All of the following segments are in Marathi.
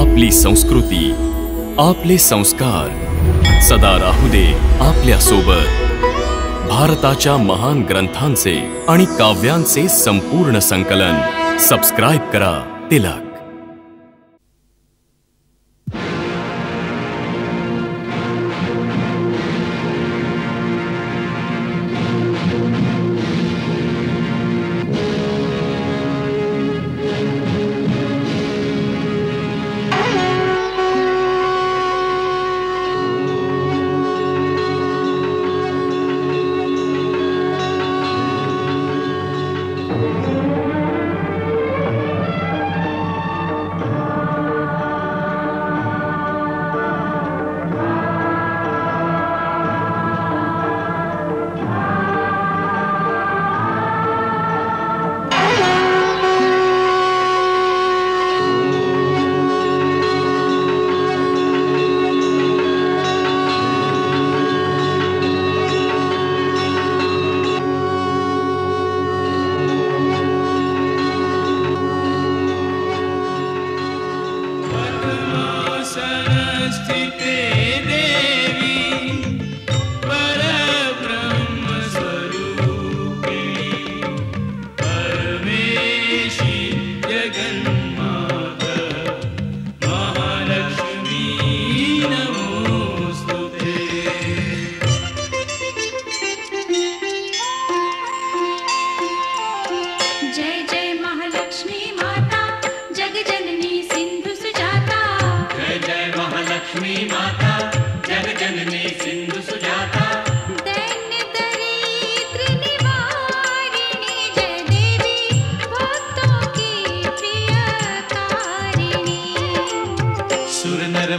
आपली संस्कृती, आपले संस्कार सदा राहू दे आपल्या सोबत। भारताच्या महान ग्रंथांचे आणि काव्यांचे संपूर्ण संकलन सबस्क्राइब करा तिलक।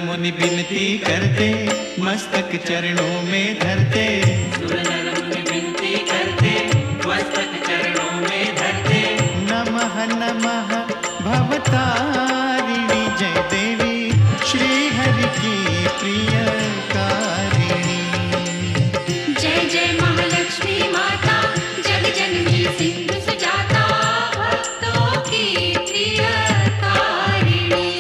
मुनि विनती करते मस्तक चरणों में धरते। सुर नर मुनि विनती करते मस्तक चरणों में धरते। नमः नमः भवतारिणी जय देवी श्री हरि की प्रियकारिणी। जय जय महालक्ष्मी माता जग जननी सिंधु सुजाता भक्तों की प्रियकारिणी।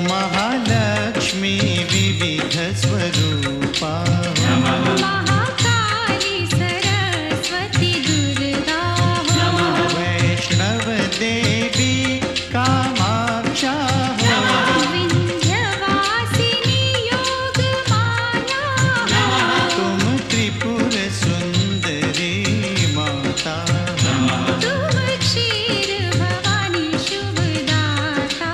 महालक्ष्मी विविध स्वरूपा महाकाली सरस्वती दुर्गा वैष्णव देवी कामाक्षा विंध्यवासिनी योग माया तुम त्रिपुर सुंदरी माता। तुम क्षीर भवानी शुभदाता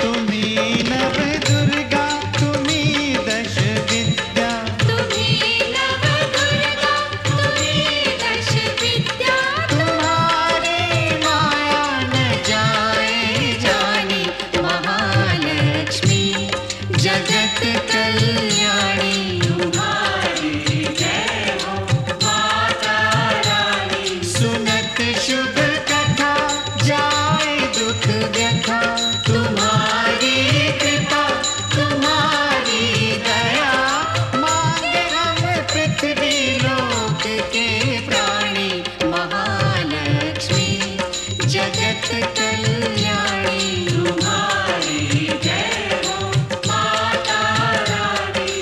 तुम्ही नव दुर्गा तुम्ही दश विद्या। तुम्ही नव दुर्गा तुम्ही दश विद्या तुम्हारी माया न जाए जानी महालक्ष्मी जगत कल्याणी। तुम्हारी जय हो माता रानी। सुनत शुभ कथा जाए दुख व्यथा। तुम्हारी कृपा तुम्हारी दया मांगे हम पृथ्वी लोक के प्राणी। महालक्ष्मी जगत कल्याणी। तुम्हारी जय हो माता रानी।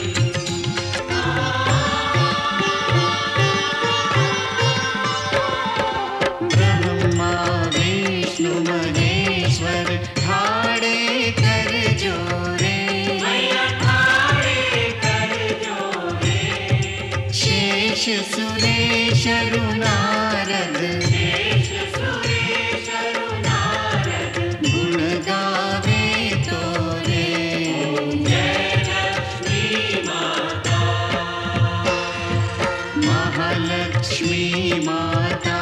ब्रह्मा विष्णु महेश्वर ठाड़े कर जोरे। शेष सुरेश नारद गुण गावे तोरे। महालक्ष्मी माता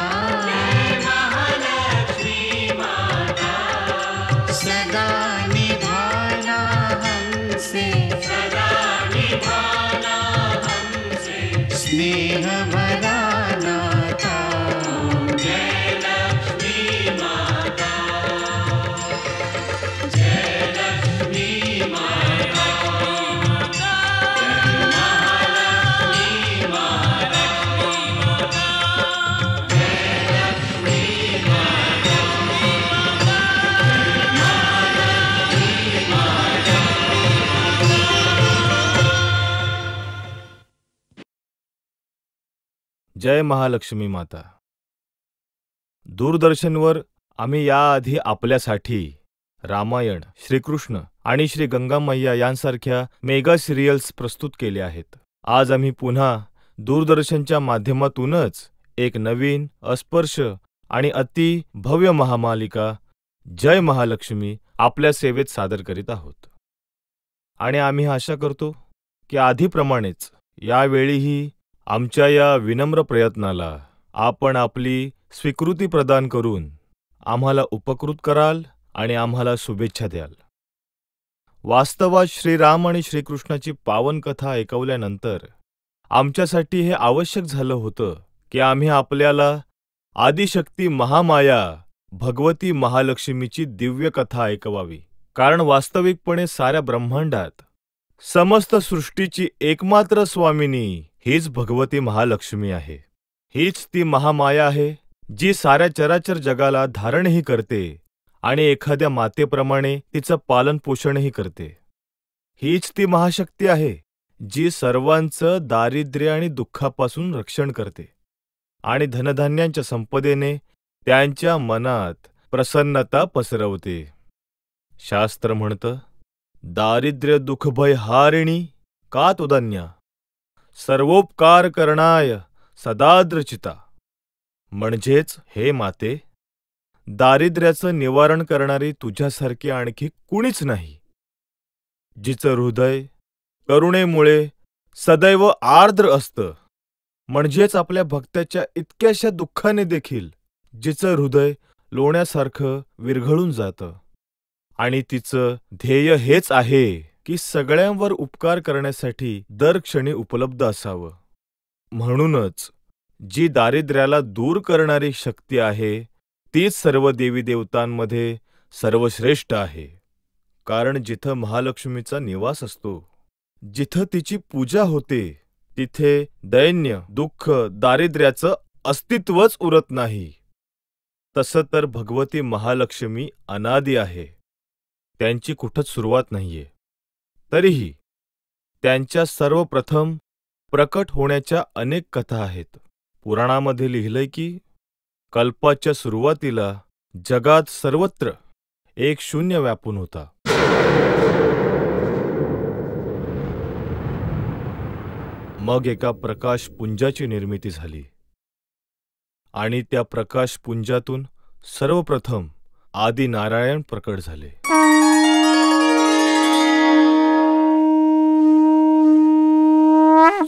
सदा निभाना हमसे स्नेह भरा नाता। जय लक्ष्मी माता जय लक्ष्मी माता जय जय महालक्ष्मी माता. दूरदर्शनवर आम्ही याआधी आपल्यासाठी रामायण, श्रीकृष्ण आणि श्री गंगा मैया यांसारख्या मेगा सिरियल्स प्रस्तुत केले आहेत. आज आम्ही पुन्हा दूरदर्शनच्या माध्यमातूनच एक नवीन, अस्पर्श आणि अति भव्य महामालिका जय महालक्ष्मी आपल्या सेवेत सादर करीत आहोत. आणि आम्ही आशा करतो की आधीप्रमाणेच यावेळीही आमच्या या विनम्र प्रयत्नाला आपण आपली स्वीकृती प्रदान करून आम्हाला उपकृत कराल आणि आम्हाला शुभेच्छा द्याल. वास्तवात श्रीराम आणि श्रीकृष्णाची पावन कथा ऐकवल्यानंतर आमच्यासाठी हे आवश्यक झालं होतं की आम्ही आपल्याला आदिशक्ती महामाया भगवती महालक्ष्मीची दिव्य कथा ऐकवावी. कारण वास्तविकपणे साऱ्या ब्रह्मांडात समस्त सृष्टीची एकमात्र स्वामिनी हीच भगवती महालक्ष्मी आहे. हीच ती महामाया आहे जी साऱ्या चराचर जगाला धारणही करते आणि एखाद्या मातेप्रमाणे तिचं पालनपोषणही करते. हीच ती महाशक्ती आहे जी सर्वांचं दारिद्र्य आणि दुःखापासून रक्षण करते आणि धनधान्यांच्या संपदेने त्यांच्या मनात प्रसन्नता पसरवते. शास्त्र म्हणतं, दारिद्र्य दुःखभय हारिणी का तुदन्या, सर्वोपकार करणाय सदाद्रचिता. म्हणजेच हे माते, दारिद्र्याचं निवारण करणारी तुझ्यासारखी आणखी कुणीच नाही. जिचं हृदय करुणेमुळे सदैव आर्द्र असतं, म्हणजेच आपल्या भक्ताच्या इतक्याशा दुःखाने देखील जिचं हृदय लोण्यासारखं विरघळून जातं आणि तिचं ध्येय हेच आहे की सगळ्यांवर उपकार करण्यासाठी दर क्षणी उपलब्ध असावं. म्हणूनच जी दारिद्र्याला दूर करणारी शक्ती आहे तीच सर्व देवी देवतांमध्ये सर्वश्रेष्ठ आहे. कारण जिथं महालक्ष्मीचा निवास असतो, जिथं तिची पूजा होते, तिथे दैन्य, दुःख, दारिद्र्याचं अस्तित्वच उरत नाही. तसं तर भगवती महालक्ष्मी अनादी आहे, त्यांची कुठंच सुरुवात नाहीये. तरीही त्यांच्या सर्वप्रथम प्रकट होण्याच्या अनेक कथा आहेत. पुराणामध्ये लिहिलंय की कल्पाच्या सुरुवातीला जगात सर्वत्र एक शून्य व्यापून होता. मग एका प्रकाशपुंजाची निर्मिती झाली आणि त्या प्रकाशपुंजातून सर्वप्रथम आदि नारायण प्रकट झाले.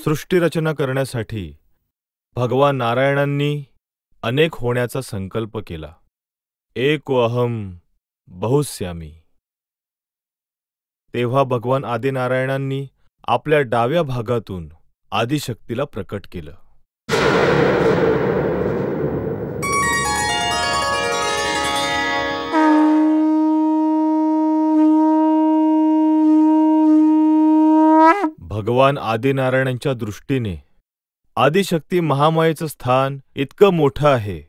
सृष्टीरचना करण्यासाठी भगवान नारायणांनी अनेक होण्याचा संकल्प केला. एको अहम बहुस्यामी. तेव्हा भगवान आदिनारायणांनी आपल्या डाव्या भागातून आदिशक्तीला प्रकट केलं. भगवान आदिनारायणांच्या दृष्टीने आदिशक्ती महामायेचं स्थान इतकं मोठं आहे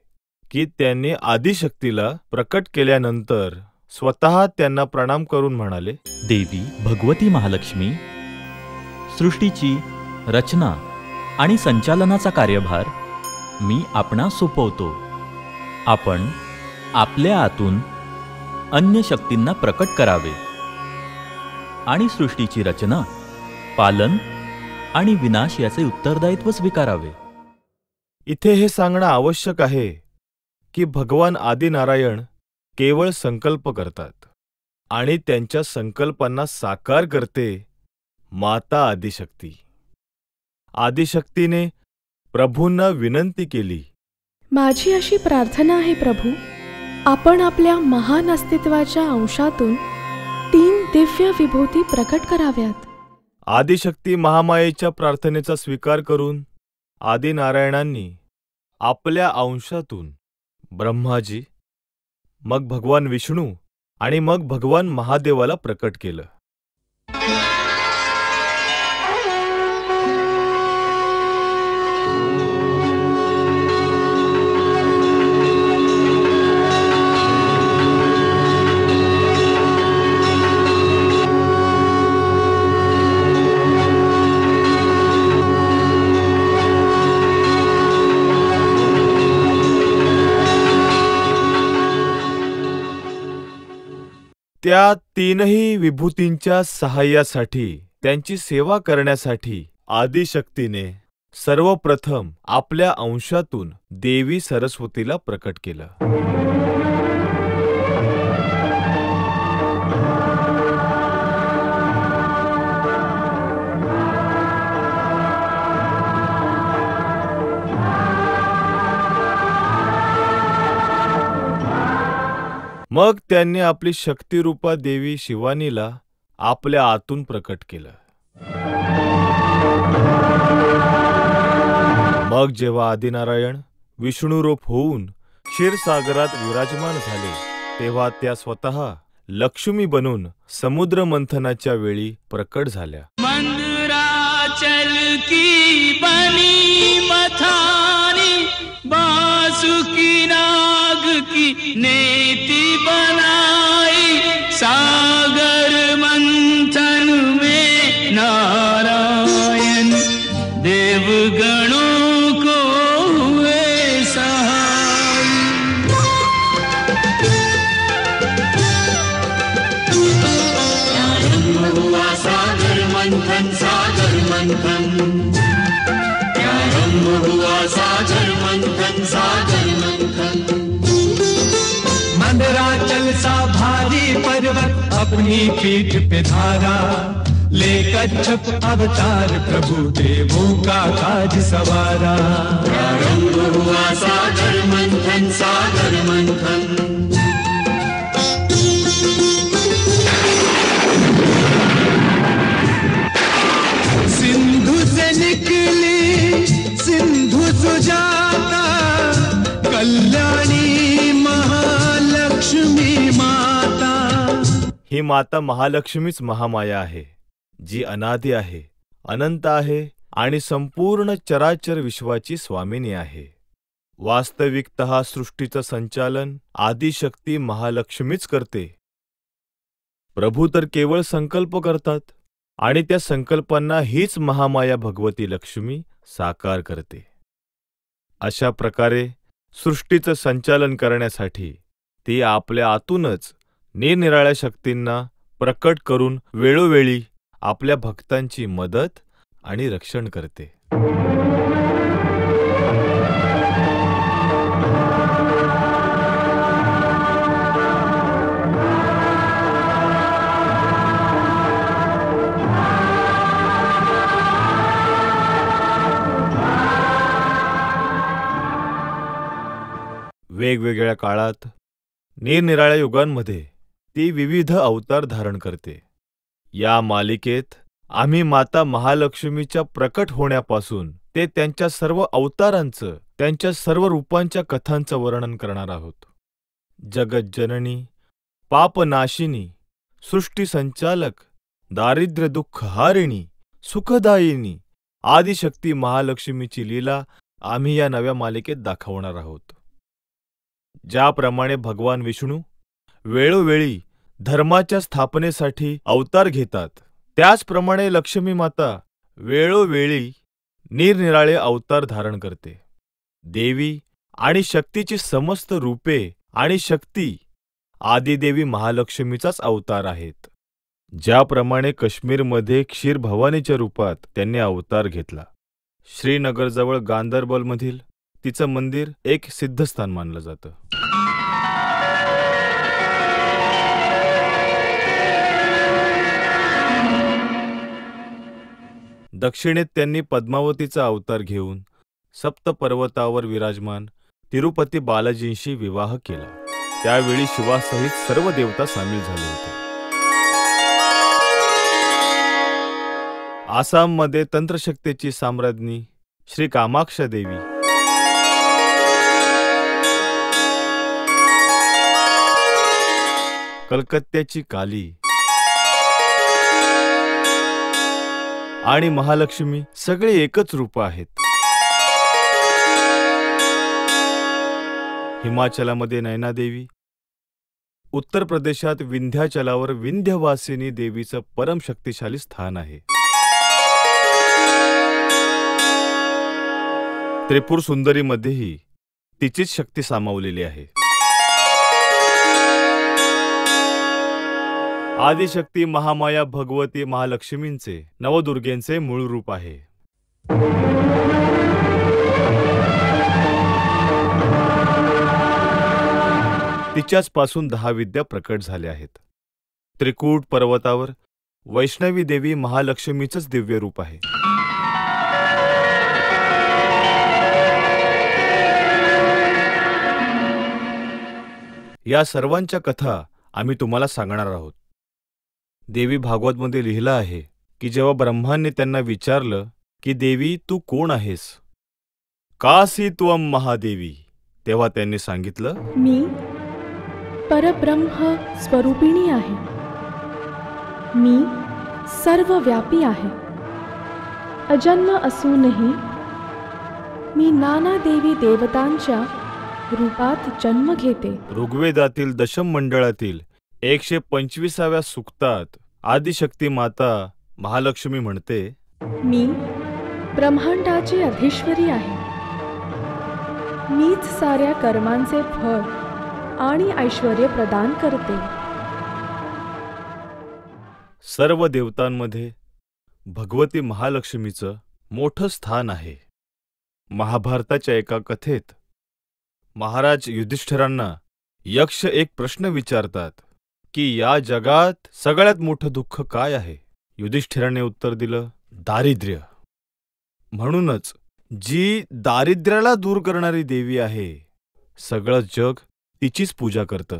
की त्यांनी आदिशक्तीला प्रकट केल्यानंतर स्वतः त्यांना प्रणाम करून म्हणाले, देवी भगवती महालक्ष्मी, सृष्टीची रचना आणि संचालनाचा कार्यभार मी आपणास सोपवतो. आपण आपल्या आतून अन्य शक्तींना प्रकट करावे आणि सृष्टीची रचना, पालन आणि विनाश याचे उत्तरदायित्व स्वीकारावे. इथे हे सांगणं आवश्यक आहे की भगवान आदिनारायण केवळ संकल्प करतात आणि त्यांच्या संकल्पांना साकार करते माता आदिशक्ती. आदिशक्तीने प्रभूंना विनंती केली, माझी अशी प्रार्थना आहे प्रभू, आपण आपल्या महान अस्तित्वाच्या अंशातून 3 दिव्य विभूती प्रकट कराव्यात. आदिशक्ती महामायेच्या प्रार्थनेचा स्वीकार करून आदिनारायणांनी आपल्या अंशातून ब्रह्माजी, मग भगवान विष्णू आणि मग भगवान महादेवाला प्रकट केलं. त्या तीनही विभूतींच्या सहाय्यासाठी, त्यांची सेवा करण्यासाठी आदिशक्तीने सर्वप्रथम आपल्या अंशातून देवी सरस्वतीला प्रकट केलं. मग त्यांनी आपली शक्तिरूपा देवी शिवानीला आपल्या आतून प्रकट केलं. मग जेव्हा आदिनारायण विष्णुरूप होऊन क्षीरसागरात विराजमान झाले, तेव्हा त्या स्वतः लक्ष्मी बनून समुद्र मंथनाच्या वेळी प्रकट झाल्या. मंदराचल की बनी मथानी, बासुकी नाग की नेति बनाई, सागर मंथन में नारायण देवगणों को हुए सहाय. प्रारंभ हुआ सागर मंथन, सागर मंथन. प्रारंभ हुआ सागर मंथन, सागर मंथन. मंदराचल सा भारी पर्वत अपनी पीठ पे धारा, ले कच्छप अवतार प्रभु देवों का काज सवारा. प्रारंभ हुआ सागर मंथन, सागर मंथन. सिंधु से निकली सिंधु सुजाता, कल्याणी महालक्ष्मी माता. ही माता महालक्ष्मीच महामाया आहे, जी अनादी आहे, अनंत आहे आणि संपूर्ण चराचर विश्वाची स्वामिनी आहे. वास्तविकतः सृष्टीचं संचालन आदिशक्ती महालक्ष्मीच करते. प्रभू तर केवळ संकल्प करतात आणि त्या संकल्पांना हीच महामाया भगवती लक्ष्मी साकार करते. अशा प्रकारे सृष्टीचं संचालन करण्यासाठी ती आपल्या आतूनच निरनिराळ्या शक्तींना प्रकट करून वेळोवेळी आपल्या भक्तांची मदत आणि रक्षण करते. वेगवेगळ्या काळात निरनिराळ्या युगांमध्ये ती विविध अवतार धारण करते. या मालिकेत आम्ही माता महालक्ष्मीच्या प्रकट होण्यापासून ते त्यांच्या सर्व अवतारांचं, त्यांच्या सर्व रूपांच्या कथांचं वर्णन करणार आहोत. जगज्जननी, पापनाशिनी, सृष्टी संचालक, दारिद्र्य दुःखहारिणी, सुखदायिनी आदिशक्ती महालक्ष्मीची लीला आम्ही या नव्या मालिकेत दाखवणार आहोत. ज्याप्रमाणे भगवान विष्णू वेळोवेळी धर्माच्या स्थापनेसाठी अवतार घेतात, त्याचप्रमाणे लक्ष्मी माता वेळोवेळी निरनिराळे अवतार धारण करते. देवी आणि शक्तीची समस्त रूपे आणि शक्ती आदिदेवी महालक्ष्मीचाच अवतार आहेत. ज्याप्रमाणे काश्मीरमध्ये क्षीर भवानीच्या रूपात त्यांनी अवतार घेतला, श्रीनगरजवळ गांदरबलमधील तिचं मंदिर एक सिद्धस्थान मानलं जातं. दक्षिणेत त्यांनी पद्मावतीचा अवतार घेऊन सप्तपर्वतावर विराजमान तिरुपती बालाजींशी विवाह केला. त्यावेळी शिवासहित सर्व देवता सामील झाले होते. आसाममध्ये तंत्रशक्तीची साम्राज्ञी श्री कामाक्षा देवी, कलकत्त्याची काली आणि महालक्ष्मी सगळे एकच रूप आहेत. हिमाचलामध्ये नैनादेवी, उत्तर प्रदेशात विंध्याचलावर विंध्यवासिनी देवीचं परम शक्तिशाली स्थान आहे. त्रिपुर सुंदरीमध्येही तिचीच शक्ती सामावलेली आहे. आदिशक्ती महामाया भगवती महालक्ष्मींचे नवदुर्गेंचे मूळ रूप आहे. तिच्याच पासून 10 विद्या प्रकट झाल्या आहेत. त्रिकूट पर्वतावर वैष्णवी देवी महालक्ष्मीचंच दिव्य रूप आहे. या सर्वांच्या कथा आम्ही तुम्हाला सांगणार आहोत. देवी भागवतमध्ये लिहिलं आहे की जेव्हा ब्रह्माने त्यांना विचारलं की देवी तू कोण आहेस, कासी त्वम महादेवी, तेव्हा त्यांनी सांगितलं, मी परब्रह्म स्वरूपिणी आहे. मी सर्वव्यापी आहे. अजन्म असूनही मी नाना देवी देवतांच्या रूपात जन्म घेते. ऋग्वेदातील दशम मंडळातील 125व्या सूक्तात आदिशक्ती माता महालक्ष्मी म्हणते, मी ब्रह्मांडाची अधीश्वरी आहे. मीच साऱ्या कर्मांचे फळ आणि ऐश्वर्य प्रदान करते. सर्व देवतांमध्ये भगवती महालक्ष्मीचं मोठं स्थान आहे. महाभारताच्या एका कथेत महाराज युधिष्ठिरांना यक्ष एक प्रश्न विचारतात की या जगात सगळ्यात मोठं दुःख काय आहे. युधिष्ठिराने उत्तर दिलं, दारिद्र्य. म्हणूनच जी दारिद्र्याला दूर करणारी देवी आहे, सगळं जग तिचीच पूजा करतं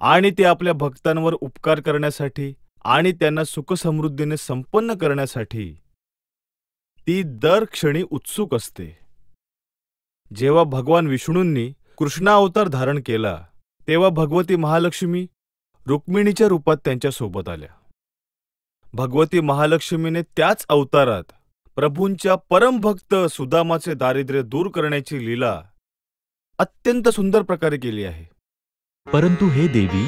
आणि ती आपल्या भक्तांवर उपकार करण्यासाठी आणि त्यांना सुखसमृद्धीने संपन्न करण्यासाठी ती दर क्षणी उत्सुक असते. जेव्हा भगवान विष्णूंनी कृष्णावतार धारण केला तेव्हा भगवती महालक्ष्मी रुक्मिणीच्या रूपात त्यांच्या सोबत आल्या. भगवती महालक्ष्मीने त्याच अवतारात प्रभूंच्या परमभक्त सुदामाचे दारिद्र्य दूर करण्याची लीला अत्यंत सुंदर प्रकारे केली आहे. परंतु हे देवी,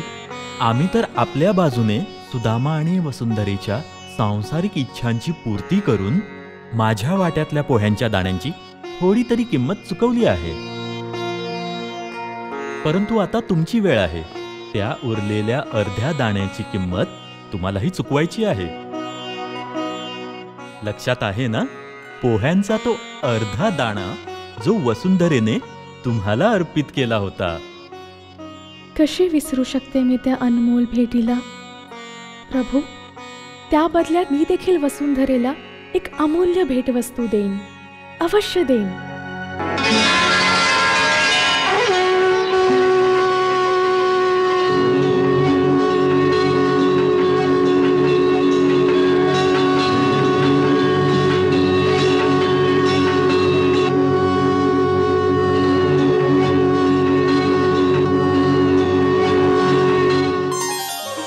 आम्ही तर आपल्या बाजूने सुदामा आणि वसुंधरेच्या सांसारिक इच्छांची पूर्ती करून माझ्या वाट्यातल्या पोह्यांच्या दाण्यांची थोडी तरी किंमत चुकवली आहे. परंतु आता तुमची वेळ आहे. त्या उरलेल्या अर्ध्या दाण्याची किंमत तुम्हालाही चुकवायची आहे. लक्षात आहे ना, पोह्यांचा तो अर्धा दाणा जो वसुंधरेने तुम्हाला अर्पित केला होता. कशी विसरू शकते मी त्या अनमोल भेटीला. प्रभू, त्या बदल्यात मी देखील वसुंधरेला एक अमूल्य भेटवस्तू देईन, अवश्य देईन.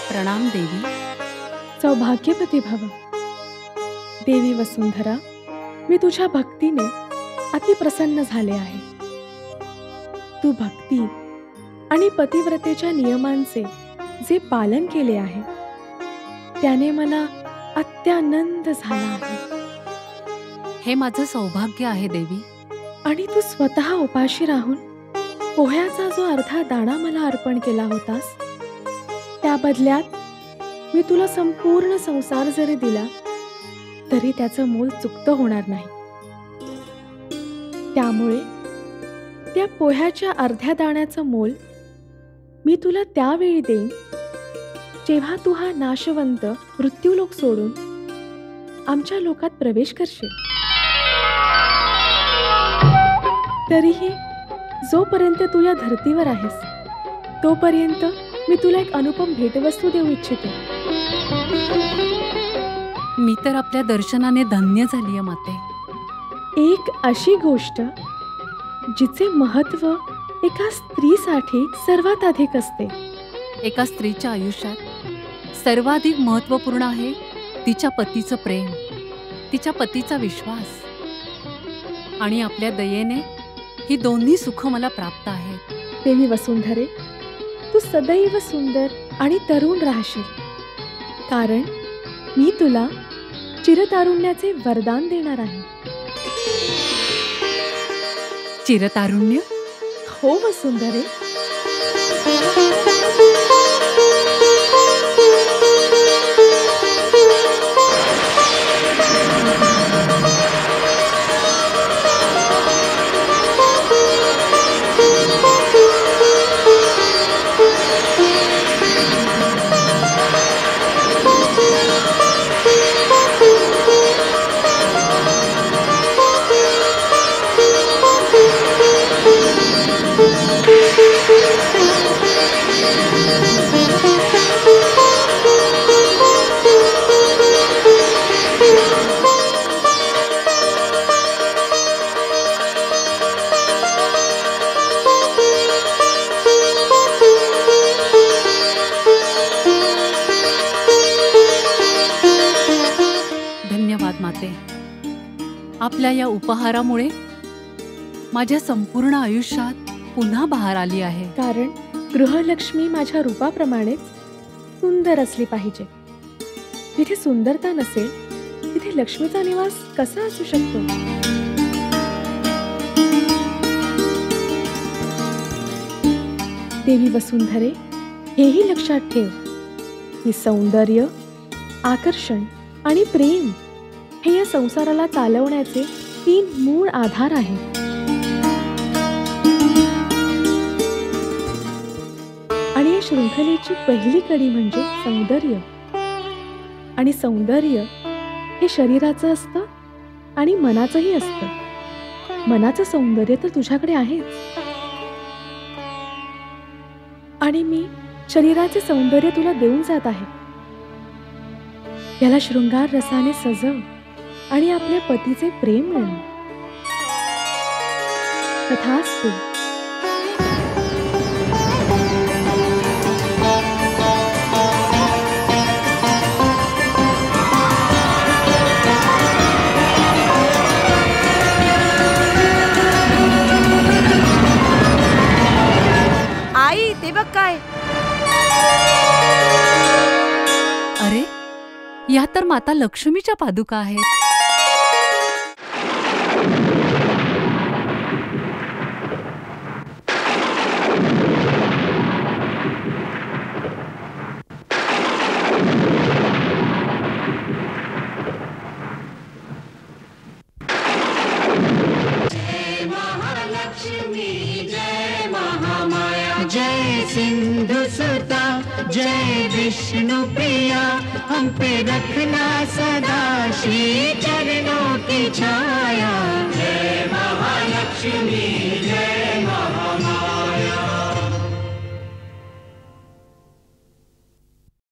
प्रणाम देवी. सौभाग्यवती भव. देवी वसुंधरा, मी तुझ्या भक्तीने अतिप्रसन्न झाले आहे. तू भक्ती आणि पतिव्रतेच्या नियमांचे जे पालन केले आहे त्याने मला अत्यानंद झाला आहे. हे माझं सौभाग्य आहे देवी. आणि तू स्वतः उपाशी राहून पोह्याचा जो अर्धा दाणा मला अर्पण केला होतास, त्या बदल्यात मी तुला संपूर्ण संसार जरी दिला तरी त्याचं मोल चुकतं होणार नाही. त्यामुळे त्या पोह्याच्या अर्ध्या दाण्याचं मोल मी तुला त्यावेळी देईन जेव्हा तू हा नाशवंत मृत्यूलोक सोडून आमच्या लोकात प्रवेश करशील. तरीही जोपर्यंत तू या धर्तीवर आहेस तोपर्यंत मी तुला एक अनुपम भेटवस्तू देऊ इच्छिते. मी तर आपल्या दर्शनाने धन्य झालीय माते. एक अशी गोष्ट जिचे महत्त्व एका स्त्रीसाठी सर्वात अधिक असते. एका स्त्रीच्या आयुष्यात सर्वाधिक महत्त्वपूर्ण आहे तिच्या पतीचं प्रेम, तिच्या पतीचा विश्वास, आणि आपल्या दयेने ही दोन्ही सुख मला प्राप्त आहेत. देवी वसुंधरे, तू सदैव सुंदर आणि तरुण राहशील, कारण मी तुला चिरतारुण्याचे वरदान देणार आहे. चिरतारुण्य? हो वसुंधरे. धन्यवाद माते. आपल्या या उपहारामुळे माझ्या संपूर्ण आयुष्यात पुन्हा बहार आली आहे. कारण गृहलक्ष्मी माझ्या रूपाप्रमाणेच सुंदर असली पाहिजे. जिथे सुंदरता नसेल तिथे लक्ष्मीचा निवास कसा असू शकतो? देवी वसुंधरे, हेही लक्षात ठेव की सौंदर्य, आकर्षण आणि प्रेम हे या संसाराला चालवण्याचे 3 मूळ आधार आहेत. आणि या शृंखलेची पहिली कडी म्हणजे सौंदर्य. आणि सौंदर्य हे शरीराचं असतं आणि मनाचंही असतं. मनाचं सौंदर्य तर तुझ्याकडे आहेच, आणि मी शरीराचे सौंदर्य तुला देऊन जात आहे. याला शृंगार रसाने सजव आणि आपल्या पतीचे प्रेम मिळव. तथास्तु. आई, ते बघ काय. अरे, या तर माता लक्ष्मीच्या पादुका आहेत. जय सिंधु सुता, जय विष्णु प्रिया, हम पे रखना सदा श्री चरणों की छाया. जय महालक्ष्मी,